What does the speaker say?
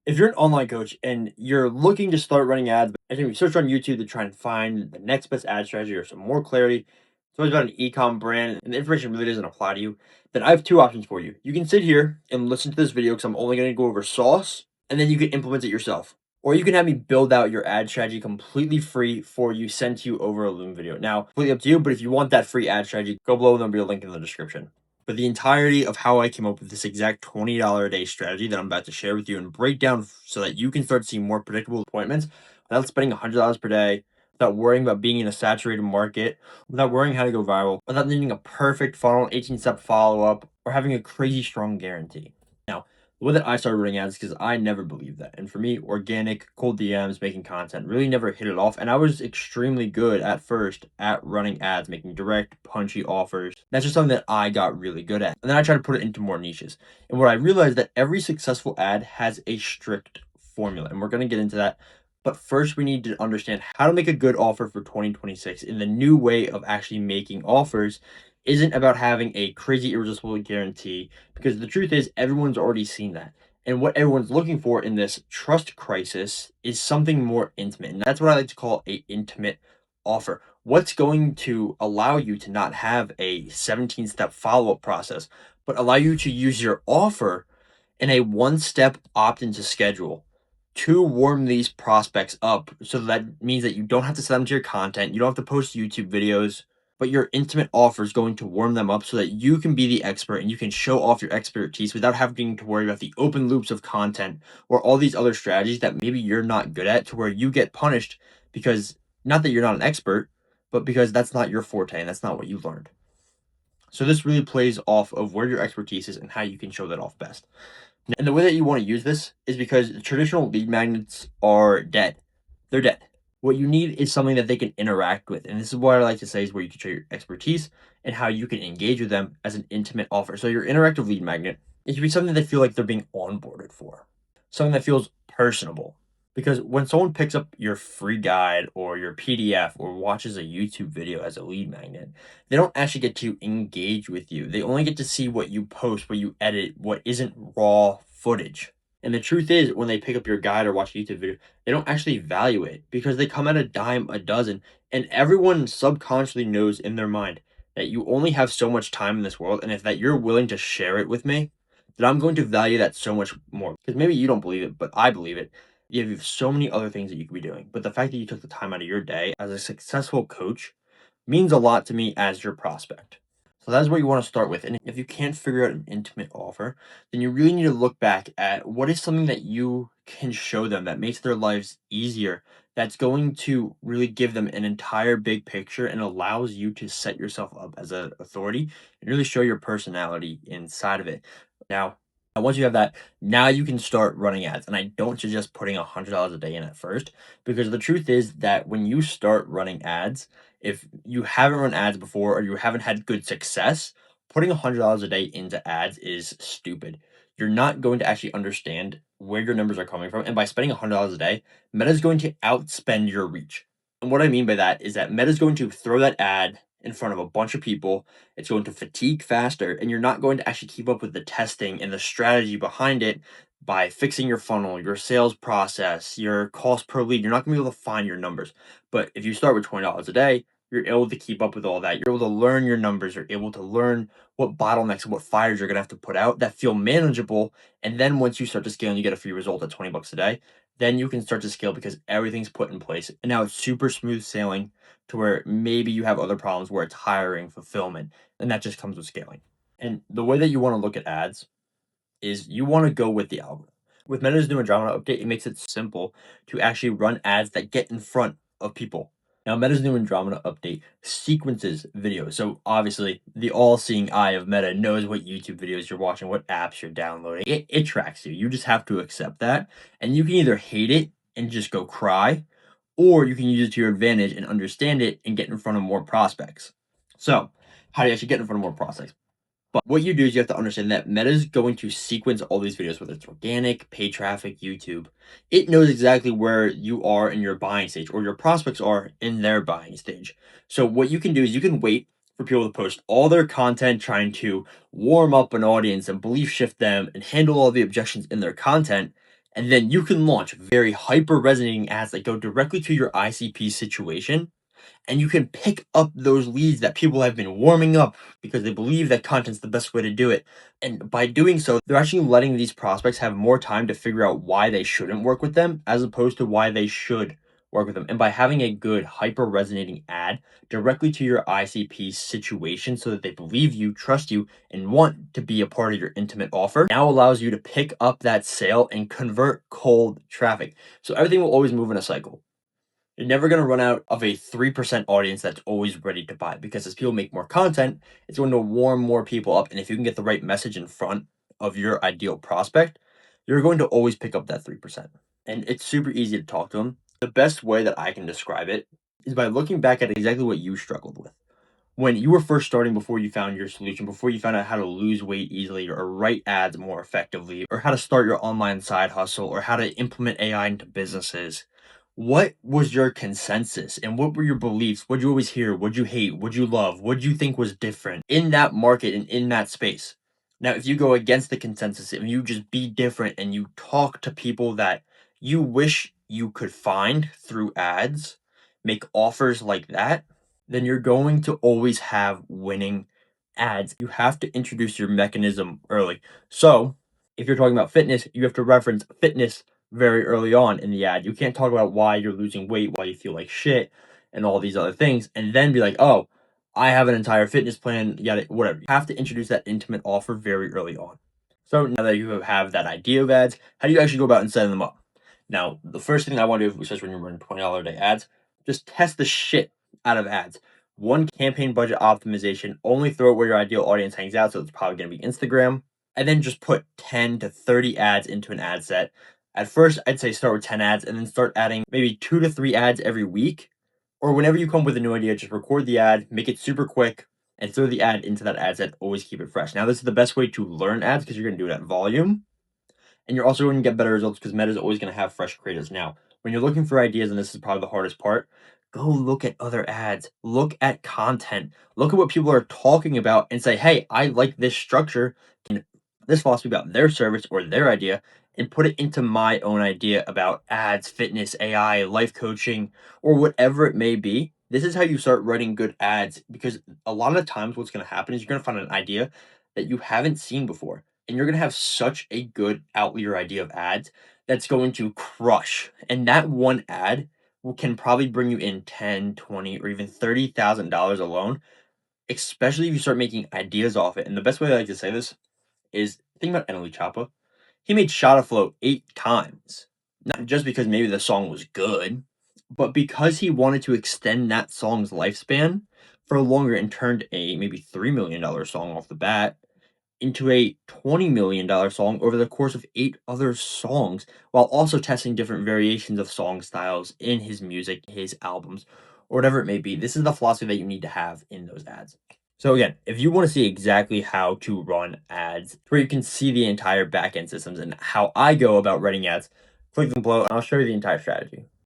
If you're an online coach and you're looking to start running ads, and you search on YouTube to try and find the next best ad strategy or some more clarity, it's always about an e-com brand and the information really doesn't apply to you, then I have two options for you. You can sit here and listen to this video because I'm only going to go over sauce, and then you can implement it yourself. Or you can have me build out your ad strategy completely free for you, sent to you over a Loom video. Now, completely up to you, but if you want that free ad strategy, go below and there'll be a link in the description. But the entirety of how I came up with this exact $20 a day strategy that I'm about to share with you and break down so that you can start seeing more predictable appointments without spending $100 per day, without worrying about being in a saturated market, without worrying how to go viral, without needing a perfect funnel, 18-step follow-up, or having a crazy strong guarantee. Now, the way that I started running ads because I never believed that. And for me, organic, cold DMs, making content really never hit it off. And I was extremely good at first at running ads, making direct, punchy offers. That's just something that I got really good at. And then I tried to put it into more niches. And what I realized that every successful ad has a strict formula. And we're going to get into that. But first, we need to understand how to make a good offer for 2026 in the new way of actually making offers isn't about having a crazy irresistible guarantee, because the truth is everyone's already seen that. And what everyone's looking for in this trust crisis is something more intimate. And that's what I like to call a intimate offer. What's going to allow you to not have a 17-step follow-up process, but allow you to use your offer in a one-step opt-in to schedule to warm these prospects up. So that means that you don't have to send them to your content, you don't have to post YouTube videos, but your intimate offer is going to warm them up so that you can be the expert and you can show off your expertise without having to worry about the open loops of content or all these other strategies that maybe you're not good at, to where you get punished because not that you're not an expert, but because that's not your forte and that's not what you learned. So this really plays off of where your expertise is and how you can show that off best. And the way that you want to use this is because traditional lead magnets are dead. They're dead. What you need is something that they can interact with. And this is what I like to say is where you can show your expertise and how you can engage with them as an intimate offer. So your interactive lead magnet, it should be something they feel like they're being onboarded for. Something that feels personable. Because when someone picks up your free guide or your PDF or watches a YouTube video as a lead magnet, they don't actually get to engage with you. They only get to see what you post, what you edit, what isn't raw footage. And the truth is, when they pick up your guide or watch a YouTube video, they don't actually value it because they come at a dime a dozen. And everyone subconsciously knows in their mind that you only have so much time in this world. And if that you're willing to share it with me, then I'm going to value that so much more. Because maybe you don't believe it, but I believe it. You have so many other things that you could be doing. But the fact that you took the time out of your day as a successful coach means a lot to me as your prospect. So that's what you want to start with. And if you can't figure out an intimate offer, then you really need to look back at what is something that you can show them that makes their lives easier, that's going to really give them an entire big picture and allows you to set yourself up as an authority and really show your personality inside of it. Now, once you have that, now you can start running ads. And I don't suggest putting $100 a day in at first, because the truth is that when you start running ads, if you haven't run ads before or you haven't had good success, putting $100 a day into ads is stupid. You're not going to actually understand where your numbers are coming from. And by spending $100 a day, Meta is going to outspend your reach. And what I mean by that is that Meta is going to throw that ad in front of a bunch of people. It's going to fatigue faster, and you're not going to actually keep up with the testing and the strategy behind it by fixing your funnel, your sales process, your cost per lead. You're not going to be able to find your numbers. But if you start with $20 a day, you're able to keep up with all that. You're able to learn your numbers. You're able to learn what bottlenecks and what fires you're going to have to put out that feel manageable. And then once you start to scale and you get a free result at 20 bucks a day, then you can start to scale because everything's put in place. And now it's super smooth sailing to where maybe you have other problems where it's hiring, fulfillment, and that just comes with scaling. And the way that you want to look at ads is you want to go with the algorithm. With Meta's new Andromeda update, it makes it simple to actually run ads that get in front of people. Now, Meta's new Andromeda update sequences videos. So obviously, the all-seeing eye of Meta knows what YouTube videos you're watching, what apps you're downloading. It tracks you. You just have to accept that. And you can either hate it and just go cry, or you can use it to your advantage and understand it and get in front of more prospects. So, how do you actually get in front of more prospects? But what you do is you have to understand that Meta is going to sequence all these videos, whether it's organic, paid traffic, YouTube. It knows exactly where you are in your buying stage or your prospects are in their buying stage. So what you can do is you can wait for people to post all their content, trying to warm up an audience and belief shift them and handle all the objections in their content. And then you can launch very hyper resonating ads that go directly to your ICP situation, and you can pick up those leads that people have been warming up because they believe that content's the best way to do it. And by doing so, they're actually letting these prospects have more time to figure out why they shouldn't work with them as opposed to why they should work with them. And by having a good hyper resonating ad directly to your ICP situation so that they believe you, trust you, and want to be a part of your intimate offer now allows you to pick up that sale and convert cold traffic. So everything will always move in a cycle. You're never going to run out of a 3% audience that's always ready to buy, because as people make more content, it's going to warm more people up. And if you can get the right message in front of your ideal prospect, you're going to always pick up that 3%. And it's super easy to talk to them. The best way that I can describe it is by looking back at exactly what you struggled with. When you were first starting, before you found your solution, before you found out how to lose weight easily or write ads more effectively, or how to start your online side hustle, or how to implement AI into businesses, what was your consensus and what were your beliefs? What'd you always hear? What'd you hate? What'd you love? What'd you think was different in that market and in that space? Now, if you go against the consensus and you just be different and you talk to people that you wish you could find through ads, make offers like that, then you're going to always have winning ads. You have to introduce your mechanism early. So, if you're talking about fitness, you have to reference fitness very early on in the ad. You can't talk about why you're losing weight, why you feel like shit, and all these other things, and then be like, oh, I have an entire fitness plan, yada, whatever. You have to introduce that intimate offer very early on. So now that you have that idea of ads, how do you actually go about and setting them up? Now, the first thing I want to do, especially when you're running $20 a day ads, just test the shit out of ads. One, campaign budget optimization, only throw it where your ideal audience hangs out, so it's probably going to be Instagram. And then just put 10 to 30 ads into an ad set. At first, I'd say start with 10 ads and then start adding maybe 2 to 3 ads every week. Or whenever you come up with a new idea, just record the ad, make it super quick, and throw the ad into that ad set. Always keep it fresh. Now, this is the best way to learn ads because you're going to do it at volume. And you're also going to get better results because Meta is always going to have fresh creators. Now, when you're looking for ideas, and this is probably the hardest part, go look at other ads, look at content, look at what people are talking about, and say, hey, I like this structure and this philosophy about their service or their idea, and put it into my own idea about ads, fitness, AI, life coaching, or whatever it may be. This is how you start writing good ads, because a lot of the times what's going to happen is you're going to find an idea that you haven't seen before, and you're going to have such a good outlier idea of ads that's going to crush. And that one ad can probably bring you in 10, 20, or even $30,000 alone, especially if you start making ideas off it. And the best way I like to say this is, think about Emily Chapa. He made Shot Afloat 8 times, not just because maybe the song was good, but because he wanted to extend that song's lifespan for longer and turned a maybe $3 million song off the bat into a $20 million song over the course of 8 other songs, while also testing different variations of song styles in his music, his albums, or whatever it may be. This is the philosophy that you need to have in those ads. So again, if you want to see exactly how to run ads, where you can see the entire backend systems and how I go about running ads, click the link below and I'll show you the entire strategy.